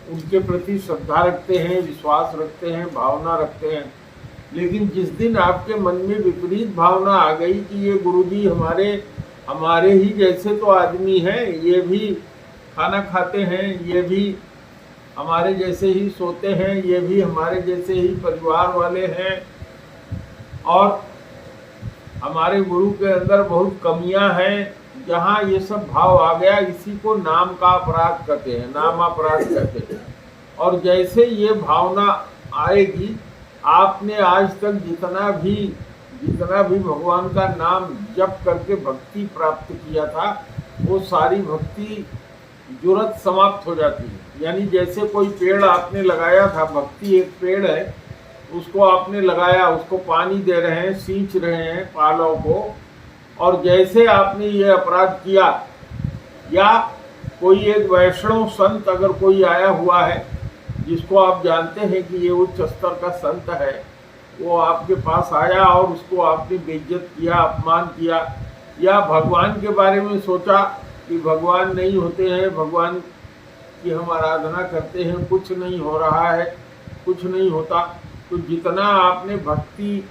उनके प्रति श्रद्धा रखते हैं, विश्वास रखते हैं, भावना रखते हैं। लेकिन जिस दिन आपके मन में विपरीत भावना आ गई कि ये गुरुजी हमारे ही जैसे तो आदमी हैं, ये भी खाना खाते हैं, ये भी हमारे जैसे ही सोते हैं, ये भी हमारे जैसे ही परिवार वाले हैं, और हमारे गुरु के अंदर बहुत कमियां हैं, जहाँ ये सब भाव आ गया, इसी को नाम का अपराध कहते हैं, नाम अपराध कहते हैं। और जैसे ये भावना आएगी, आपने आज तक जितना भी भगवान का नाम जप करके भक्ति प्राप्त किया था, वो सारी भक्ति जुरत समाप्त हो जाती है। यानी जैसे कोई पेड़ आपने लगाया था, भक्ति एक पेड़ है, उसको आपने लगाया, उसको पानी दे रहे हैं, सींच रहे हैं पालों को, और जैसे आपने ये अपराध किया, या कोई एक वैष्णव संत अगर कोई आया हुआ है जिसको आप जानते हैं कि ये उच्च स्तर का संत है, वो आपके पास आया और उसको आपने बेइज्जत किया, अपमान किया, या भगवान के बारे में सोचा कि भगवान नहीं होते हैं, भगवान की हम आराधना करते हैं, कुछ नहीं हो रहा है, कुछ नहीं होता, तो जितना आपने भक्ति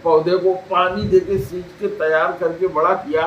पौधे को पानी देके सींच के तैयार करके बड़ा किया,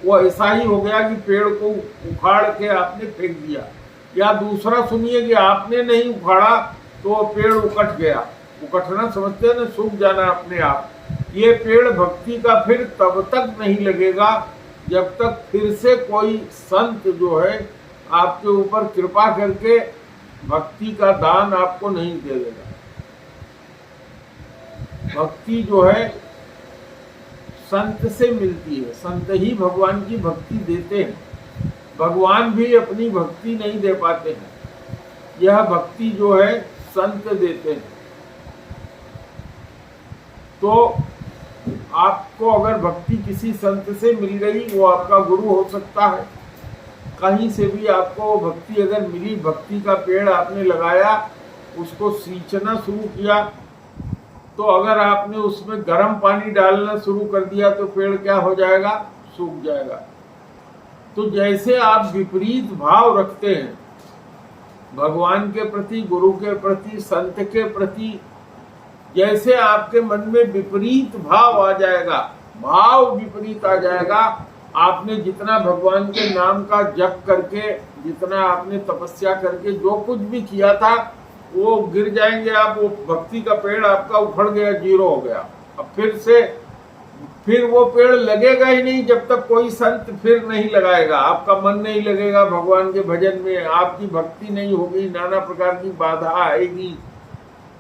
वो ऐसा ही हो गया कि पेड़ को उखाड़ के आपने फेंक दिया। या दूसरा सुनिए कि आपने नहीं उखाड़ा तो वो पेड़ उकट गया। उकटना समझते हैं ना, सूख जाना अपने आप। ये पेड़ भक्ति का फिर तब तक नहीं लगेगा जब तक फिर से कोई संत जो है आपके ऊपर कृपा करके भक्ति का दान आपको नहीं दे देगा। भक्ति जो है संत से मिलती है, संत ही भगवान की भक्ति देते हैं, भगवान भी अपनी भक्ति नहीं दे पाते हैं, यह भक्ति जो है संत देते हैं। तो आपको अगर भक्ति किसी संत से मिल गई, वो आपका गुरु हो सकता है, कहीं से भी आपको भक्ति अगर मिली, भक्ति का पेड़ आपने लगाया, उसको सींचना शुरू किया, तो अगर आपने उसमें गर्म पानी डालना शुरू कर दिया तो पेड़ क्या हो जाएगा? सूख जाएगा। तो जैसे आप विपरीत भाव रखते हैं भगवान के प्रति, गुरु के प्रति, संत के प्रति, जैसे आपके मन में विपरीत भाव आ जाएगा, भाव विपरीत आ जाएगा, आपने जितना भगवान के नाम का जप करके, जितना आपने तपस्या करके जो कुछ भी किया था, वो गिर जाएंगे आप। वो भक्ति का पेड़ आपका उखड़ गया, जीरो हो गया। अब फिर वो पेड़ लगेगा ही नहीं जब तक कोई संत फिर नहीं लगाएगा। आपका मन नहीं लगेगा भगवान के भजन में, आपकी भक्ति नहीं होगी, नाना प्रकार की बाधा आएगी।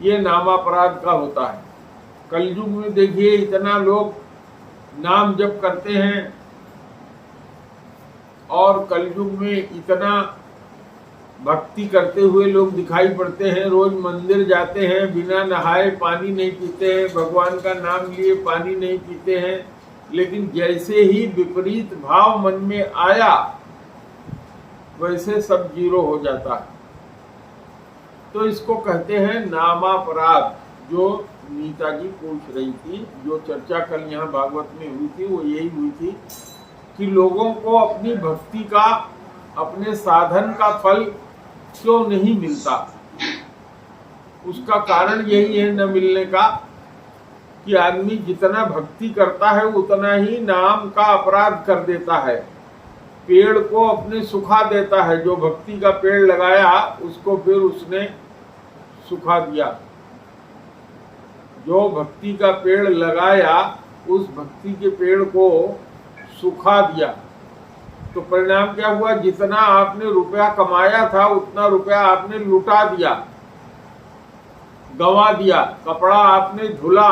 ये नामापराध का होता है। कलयुग में देखिए इतना लोग नाम जप करते हैं, और कलयुग में इतना भक्ति करते हुए लोग दिखाई पड़ते हैं। रोज मंदिर जाते हैं, बिना नहाए पानी नहीं पीते हैं, भगवान का नाम लिए पानी नहीं पीते हैं, लेकिन जैसे ही विपरीत भाव मन में आया वैसे सब जीरो हो जाता है। तो इसको कहते हैं नामापराध। जो नीता जी पूछ रही थी, जो चर्चा कल यहाँ भागवत में हुई थी, वो यही हुई थी कि लोगों को अपनी भक्ति का, अपने साधन का फल क्यों नहीं मिलता। उसका कारण यही है न मिलने का कि आदमी जितना भक्ति करता है उतना ही नाम का अपराध कर देता है, पेड़ को अपने सुखा देता है। जो भक्ति का पेड़ लगाया उसको फिर उसने सुखा दिया। जो भक्ति का पेड़ लगाया उस भक्ति के पेड़ को सुखा दिया, तो परिणाम क्या हुआ? जितना आपने रुपया कमाया था उतना रुपया आपने लुटा दिया, गंवा दिया। कपड़ा आपने धुला,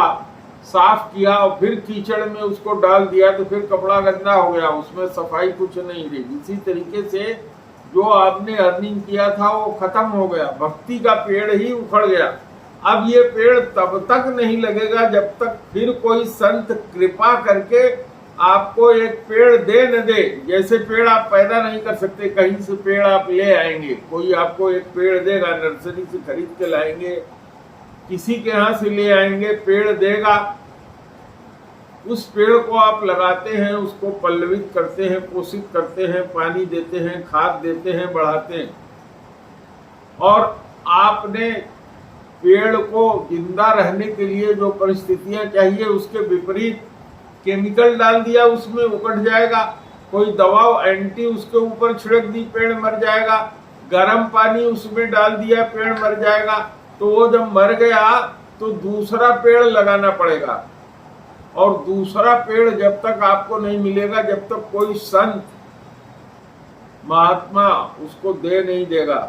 साफ किया और फिर कीचड़ में उसको डाल दिया तो फिर कपड़ा गंदा हो गया, उसमें सफाई कुछ नहीं रही। इसी तरीके से जो आपने अर्निंग किया था वो खत्म हो गया, भक्ति का पेड़ ही उखड़ गया। अब ये पेड़ तब तक नहीं लगेगा जब तक फिर कोई संत कृपा करके आपको एक पेड़ दे न दे। जैसे पेड़ आप पैदा नहीं कर सकते, कहीं से पेड़ आप ले आएंगे, कोई आपको एक पेड़ देगा, नर्सरी से खरीद के लाएंगे, किसी के यहाँ से ले आएंगे, पेड़ देगा, उस पेड़ को आप लगाते हैं, उसको पल्लवित करते हैं, पोषित करते हैं, पानी देते हैं, खाद देते हैं, बढ़ाते हैं। और आपने पेड़ को जिंदा रहने के लिए जो परिस्थितियां चाहिए उसके विपरीत केमिकल डाल दिया, उसमें उकड़ जाएगा। कोई दवा एंटी उसके ऊपर छिड़क दी, पेड़ मर जाएगा। गर्म पानी उसमें डाल दिया, पेड़ मर जाएगा। तो वो जब मर गया तो दूसरा पेड़ लगाना पड़ेगा, और दूसरा पेड़ जब तक आपको नहीं मिलेगा, जब तक कोई संत महात्मा उसको दे नहीं देगा।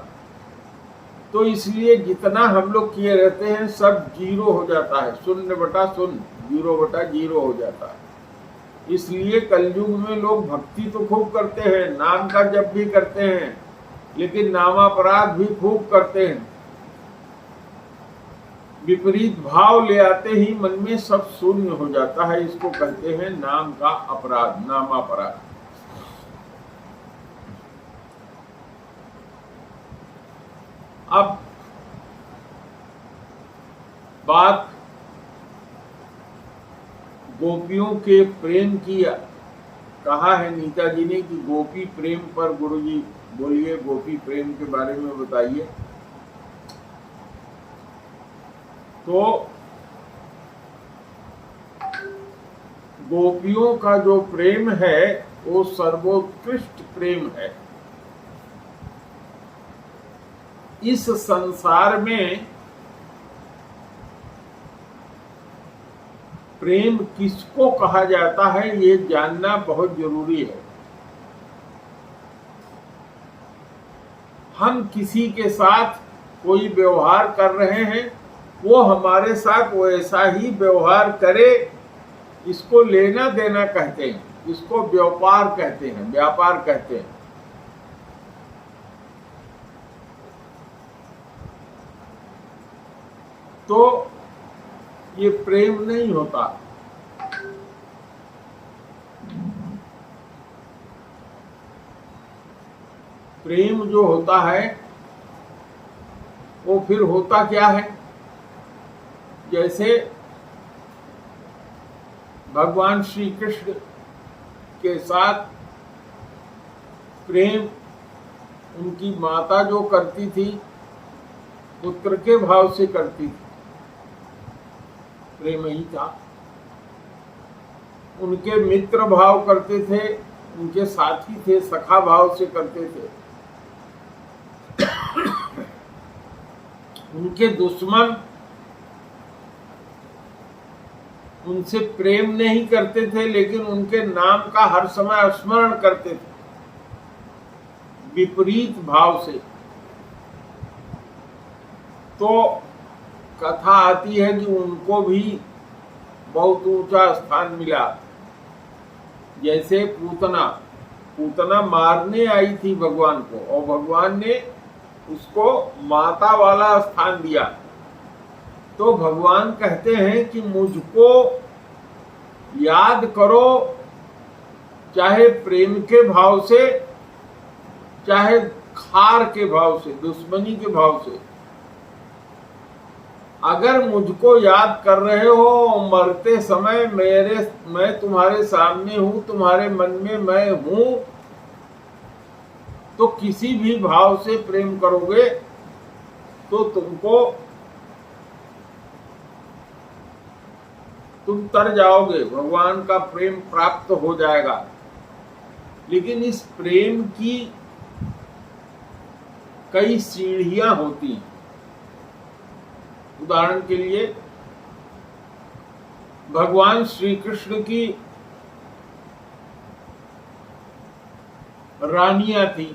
तो इसलिए जितना हम लोग किए रहते हैं सब जीरो हो जाता है, 0/0, 0/0 हो जाता है। इसलिए कलयुग में लोग भक्ति तो खूब करते हैं, नाम का जप भी करते हैं, लेकिन नामापराध भी खूब करते हैं। विपरीत भाव ले आते ही मन में सब शून्य हो जाता है। इसको कहते हैं नाम का अपराध, नामापराध। अब बात गोपियों के प्रेम की कहा है नीता जी ने कि गोपी प्रेम पर गुरुजी बोलिए, गोपी प्रेम के बारे में बताइए। तो गोपियों का जो प्रेम है वो सर्वोत्कृष्ट प्रेम है। इस संसार में प्रेम किसको कहा जाता है ये जानना बहुत जरूरी है। हम किसी के साथ कोई व्यवहार कर रहे हैं, वो हमारे साथ वैसा ही व्यवहार करे, इसको लेना देना कहते हैं, इसको व्यापार कहते हैं, व्यापार कहते हैं। तो ये प्रेम नहीं होता। प्रेम जो होता है वो फिर होता क्या है? जैसे भगवान श्री कृष्ण के साथ प्रेम उनकी माता जो करती थी, पुत्र के भाव से करती थी, प्रेम ही था। उनके मित्र भाव करते थे, उनके साथी थे, सखा भाव से करते थे। उनके दुश्मन उनसे प्रेम नहीं करते थे, लेकिन उनके नाम का हर समय स्मरण करते थे, विपरीत भाव से। तो कथा आती है कि उनको भी बहुत ऊंचा स्थान मिला। जैसे पूतना मारने आई थी भगवान को, और भगवान ने उसको माता वाला स्थान दिया। तो भगवान कहते हैं कि मुझको याद करो, चाहे प्रेम के भाव से, चाहे खार के भाव से, दुश्मनी के भाव से। अगर मुझको याद कर रहे हो, मरते समय मैं तुम्हारे सामने हूं, तुम्हारे मन में मैं हूं, तो किसी भी भाव से प्रेम करोगे तो तुम तर जाओगे, भगवान का प्रेम प्राप्त हो जाएगा। लेकिन इस प्रेम की कई सीढ़ियां होती हैं। उदाहरण के लिए भगवान श्री कृष्ण की रानियां थी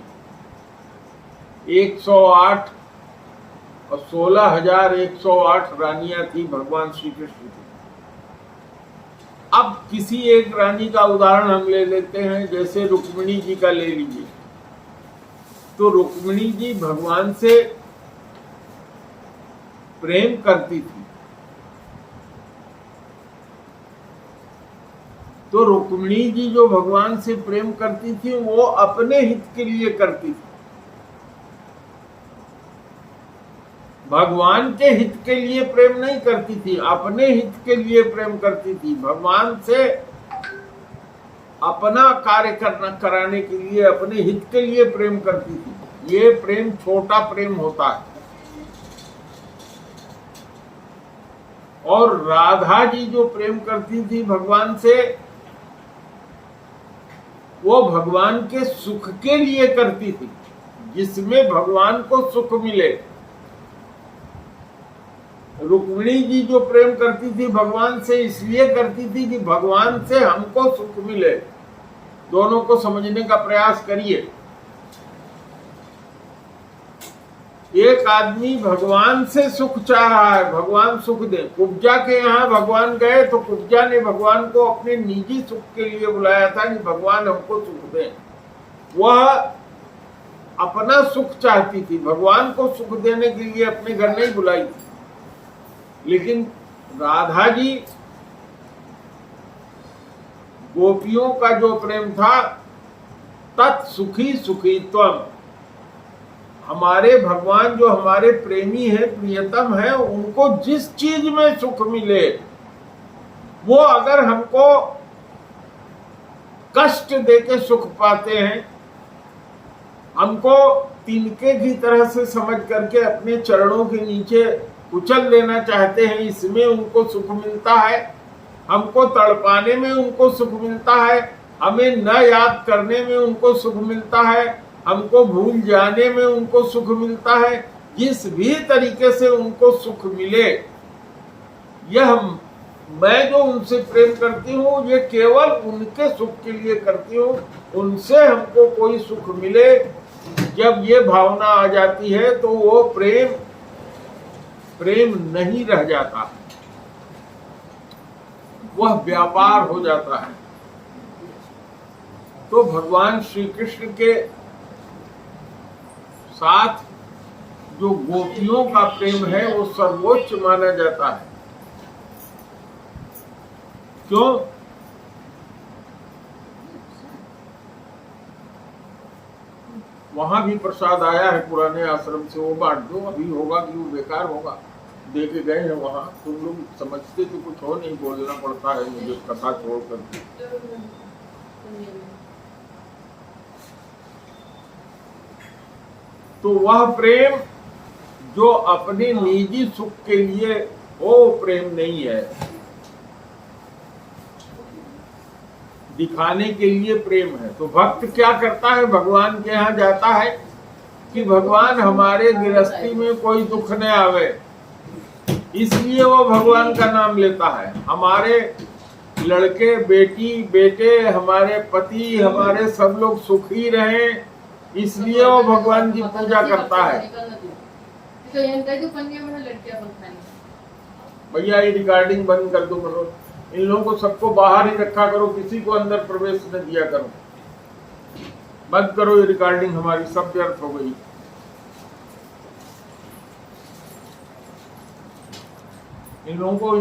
108 और 16,108 रानियां थी भगवान श्री कृष्ण की। अब किसी एक रानी का उदाहरण हम ले लेते हैं, जैसे रुक्मिणी जी का ले लीजिए। तो रुक्मिणी जी भगवान से प्रेम करती थी। तो रुक्मिणी जी जो भगवान से प्रेम करती थी वो अपने हित के लिए करती थी, भगवान के हित के लिए प्रेम नहीं करती थी, अपने हित के लिए प्रेम करती थी। भगवान से अपना कार्य कराने के लिए, अपने हित के लिए प्रेम करती थी। ये प्रेम छोटा प्रेम होता है। और राधा जी जो प्रेम करती थी भगवान से, वो भगवान के सुख के लिए करती थी, जिसमें भगवान को सुख मिले। रुक्मिणी जी जो प्रेम करती थी भगवान से, इसलिए करती थी कि भगवान से हमको सुख मिले। दोनों को समझने का प्रयास करिए। एक आदमी भगवान से सुख चाह रहा है, भगवान सुख दे। कुब्जा के यहाँ भगवान गए तो कुब्जा ने भगवान को अपने निजी सुख के लिए बुलाया था कि भगवान हमको सुख दे। वह अपना सुख चाहती थी, भगवान को सुख देने के लिए अपने घर नहीं बुलाई थी। लेकिन राधा जी, गोपियों का जो प्रेम था, तत्सुखी सुखी त्वम, हमारे भगवान जो हमारे प्रेमी है, प्रियतम है, उनको जिस चीज में सुख मिले, वो अगर हमको कष्ट देके सुख पाते हैं, हमको तिनके की तरह से समझ करके अपने चरणों के नीचे कुचल लेना चाहते हैं, इसमें उनको सुख मिलता है। हमको तड़पाने में उनको सुख मिलता है, हमें न याद करने में उनको सुख मिलता है, हमको भूल जाने में उनको सुख मिलता है। जिस भी तरीके से उनको सुख मिले, यह मैं जो उनसे प्रेम करती हूँ, ये केवल उनके सुख के लिए करती हूँ। उनसे हमको कोई सुख मिले, जब ये भावना आ जाती है तो वो प्रेम प्रेम नहीं रह जाता, वह व्यापार हो जाता है। तो भगवान श्री कृष्ण के साथ जो गोपियों का प्रेम है, वो सर्वोच्च माना जाता है। क्यों? वहां भी प्रसाद आया है पुराने आश्रम से, वो बांट दो। अभी होगा कि वो बेकार होगा, दे के गए हैं वहां। तुम लोग समझते तो कुछ हो नहीं, बोलना पड़ता है मुझे कथा छोड़ कर। तो वह प्रेम जो अपने निजी सुख के लिए, वो प्रेम नहीं है। दिखाने के लिए प्रेम है। तो भक्त क्या करता है? भगवान के यहाँ जाता है कि भगवान हमारे गृहस्थी में कोई दुख न आवे, इसलिए वो भगवान का नाम लेता है। हमारे लड़के, बेटी, बेटे, हमारे पति, हमारे सब लोग सुखी रहें, इसलिए वो भगवान की पूजा करता है। भैया ये रिकॉर्डिंग बंद कर दो, करो। इन लोगों को सबको बाहर ही रखा करो, किसी को अंदर प्रवेश न दिया करो। बंद करो ये रिकॉर्डिंग, हमारी सब व्यर्थ हो गई। इन लोगों को